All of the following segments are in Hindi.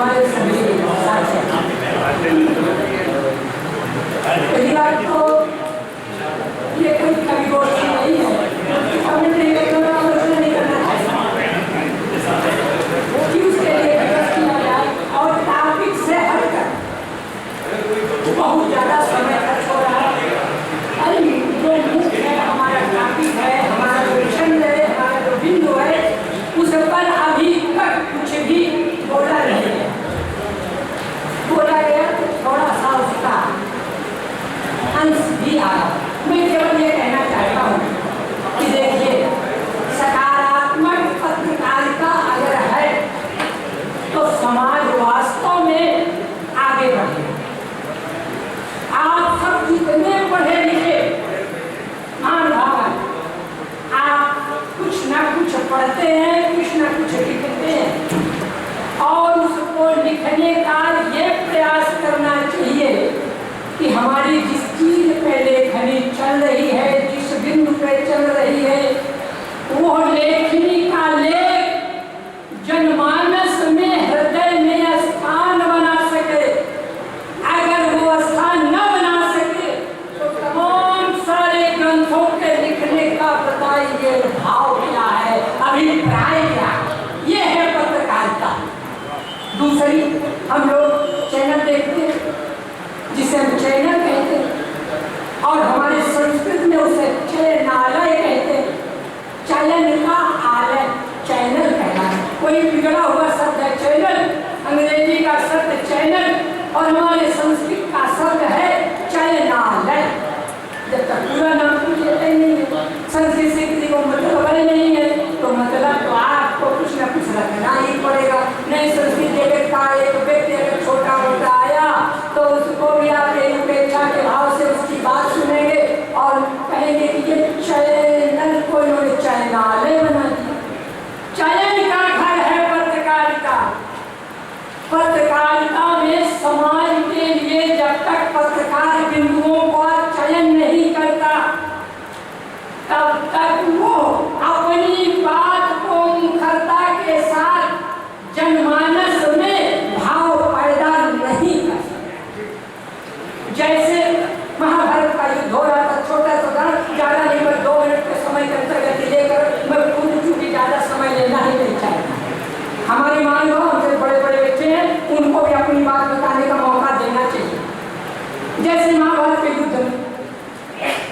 हमारे सभी पहली बात तो ये कोई कवि गोष्ठी नहीं है, कमेंट नहीं करना, आलोचना नहीं करना चाहिए कि उसके लिए बहस किया जाए और टॉपिक से हटकर बहुत ज़्यादा समय खर्च हो रहा है। अरे जो मुख्य है, हमारा टॉपिक है, हमारा जो विषय है, हमारा जो बिंदु है, उस पर अभी तक कुछ भी बोला नहीं है। बोला गया तो थोड़ा सा उसका अंश भी आया। मैं केवल ये कहना चाहता हूँ कि देखिए, सकारात्मक पत्रकारिता अगर है तो समाज वास्तव में आगे बढ़े। आप सब जितने पढ़े लिखे महानुभाव, आप कुछ ना कुछ पढ़ते हैं, कुछ ना कुछ लिखते हैं और उसको लिखने का ये प्रयास करना चाहिए कि हमारी जिस चीज पे लेखनी चल रही है, जिस बिंदु पे चल रही है, वो लेखनी का लेख जनमानस में, हृदय में स्थान बना सके। अगर वो स्थान न बना सके तो तमाम सारे ग्रंथों के लिखने का बताइए भाव क्या है, अभिप्राय क्या है। ये है पत्रकारिता। दूसरी, हम लोग चैनल देखते हैं जिसे हम चैनल कहते हैं और हमारे संस्कृत में उसे चैनालय कहते हैं। चयन का आलय चैनल कहना है। कोई बिगड़ा हुआ शब्द है चैनल, अंग्रेजी का शब्द चैनल और हमारे संस्कृत का शब्द है चयनालय। जब तक पूरा नाम कुछ लेते ही नहीं है, संस्कृत से किसी को मतलब नहीं है तो मतलब तो आपको कुछ ना कुछ रखना ही पड़ेगा। नहीं, संस्कृत का एक व्यक्ति अगर छोटा मोटा आया तो उसको भी आप उपेक्षा के भाव से उसकी बात सुनेंगे और कहेंगे कि ये चैनल को इन्होंने चैनालय बना दिया। चयन का घर है पत्रकारिता। पत्रकारिता में समाज के लिए जब तक पत्रकार बिंदुओं का चयन नहीं करता तब तक वो अपनी बात को मुखरता के साथ जनमानस में भाव पैदा नहीं कर सकता। जैसे महाभारत का युद्ध हो रहा था, छोटा सा ज्यादा नहीं, पर 2 मिनट के समय के अंतर्गत लेकर मैं खुद चूंकि ज्यादा समय लेना ही नहीं चाहता। हमारे महानुभाव हमसे बड़े बड़े बच्चे हैं, उनको भी अपनी बात बताने का मौका देना चाहिए। जैसे महाभारत के युद्ध में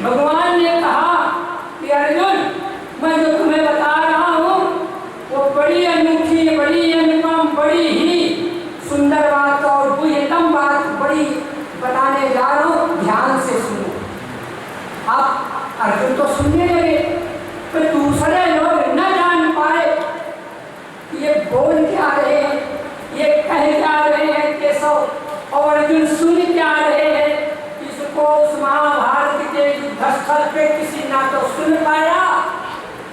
भगवान ने कहा कि अर्जुन, मैं जो तुम्हें बता रहा हूँ वो बड़ी अनूठी, बड़ी अनुपम, बड़ी ही सुंदर बात और बुद्धतम बात बड़ी बताने जा रहा हूँ, ध्यान से सुनो। अब अर्जुन तो सुनने लगे, पर दूसरे लोग न जान पाए ये बोल क्या रहे हैं, ये कह क्या रहे हैं केशव, और अर्जुन सुन क्या रहे हैं। इसको उस महाभारत के युद्धस्थल पे किसी ना तो सुन पाया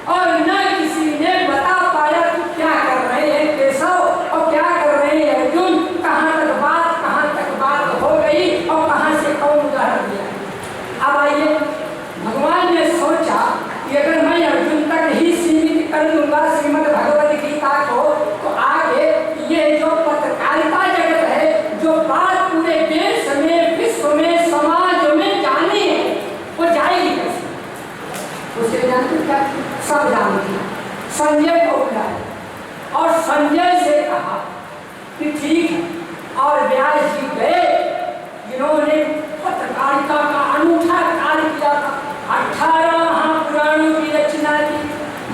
और न किसी ने बता पाया कि क्या कर रहे हैं केशव और क्या कर रहे हैं अर्जुन, कहाँ तक बात हो गई और कहाँ से कौन उदाहरण दिया। अब आइए, भगवान ने सोचा कि अगर मैं अर्जुन तक ही सीमित कर दूंगा श्रीमद् भगवद गीता को, तो आगे ये जो पत्रकारिता जगत है, जो बात पूरे देश में, विश्व में, समाज में जानी है, वो जाएगी कैसे? उसे जानते क्या? सब जानते। संजय को बुलाया और संजय से कहा कि ठीक है, और व्यास जी गए जिन्होंने पत्रकारिता का अनूठा कार्य किया था। 18 महापुराणों की रचना की,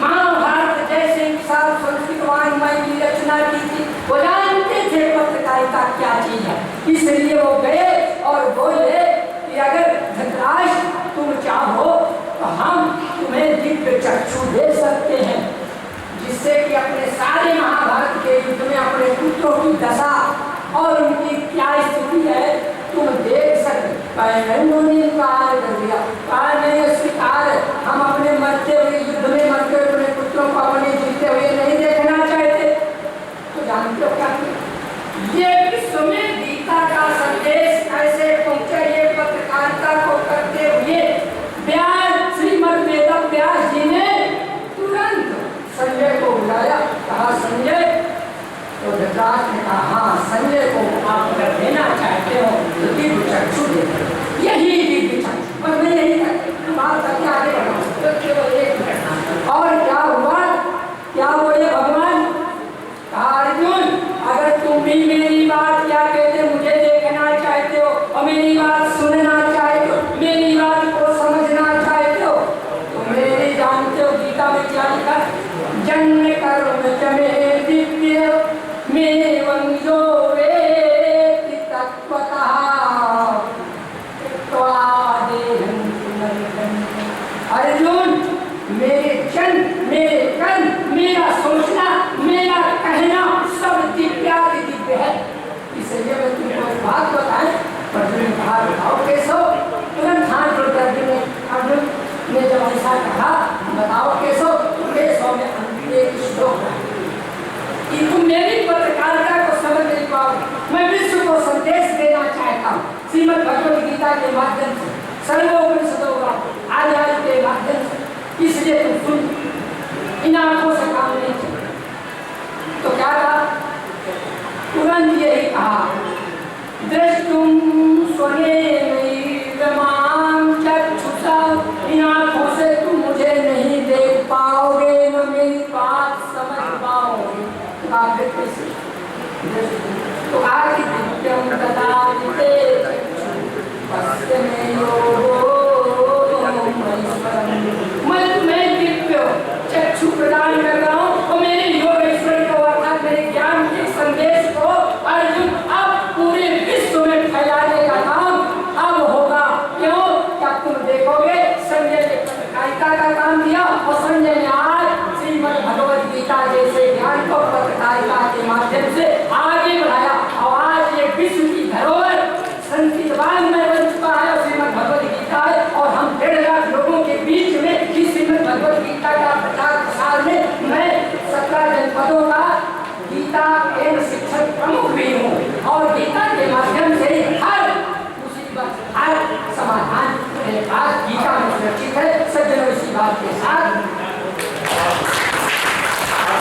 महाभारत जैसे विशाल संस्कृत वाङ्मय की रचना की थी। वो जानते थे पत्रकारिता क्या चीज है, इसलिए वो गए और बोले कि अगर धृतराष्ट्र तुम चाहो तो हम तुम्हें दिव्य चक्षु दे सकते हैं, जिससे कि अपने सारे महाभारत के युद्ध में अपने पुत्रों की दशा और उनकी क्या स्थिति है तुम देख सकते। उन्होंने इनकार कर दिया, कहा नहीं स्वीकार, हम अपने मरते हुए युद्ध में मरते हुए अपने पुत्रों को अपने जीते हुए नहीं देखना चाहते। तो जानते हो क्या ये विश्व में गीता का संदेश कैसे पहुंचा, ये पत्रकारिता को करते हुए व्यास श्रीमद् वेद व्यास जी ने तुरंत संजय को बुलाया, कहा संजय तो धृतराष्ट्र ने कहा हाँ संजय को आप अगर देना चाहते हो तो दिव्य चक्षु दे दो। यही दिव्य चक्षु, बस मैं यही बात करके आगे बढ़ाऊँ तो केवल एक मिनट। और क्या हुआ, क्या बोले भगवान, कहा अर्जुन अगर तुम भी मेरी बात क्या कहते मुझे देखना चाहते हो और मेरी बात सुनना चाहते हो, मेरी बात को समझना चाहते हो तो मेरी जानते हो गीता में क्या लिखा, जन्म कर्म जमे दिव्य में वंशो वेति तत्वतः अर्जुन मेरे जन्म, मेरे कर्म, मेरा सोचना, मेरा कहना सब दिव्यादि दिव्य है। इसलिए मैं तुमको एक बात बताएं। अर्जुन ने कहा बताओ कैसो, तुरंत हाथ जोड़ कर अर्जुन ने जब ऐसा कहा बताओ कैसो, कैसो में एक श्लोक है कि तुम मेरी पत्रकारिता को समझ नहीं पाओगे। मैं विश्व को संदेश देना चाहता हूँ श्रीमद् भगवद गीता के माध्यम से, सर्वोपनिषदों का आचार्य के माध्यम से, इसलिए तुम सुन, इन आंखों से काम नहीं चले। तो क्या कहा, तुरंत यही कहा दृष्टुम स्वनेनैव मां चक्षुषा, इन आंखों से तुम मुझे नहीं देख पाओगे, न मेरी बात समझ पाओगे। फिर कैसे, तो आगे दिव्यम ददाति मैं तुम्हें दिव्य चक्षु प्रदान कर रहा हूँ और मेरे योग ईश्वर को अर्थात मेरे ज्ञान के संदेश को अर्जुन अब पूरे विश्व में फैलाने का काम अब होगा। क्यों, क्या तुम देखोगे संजय ने पत्रकारिता का काम दिया और संजय ने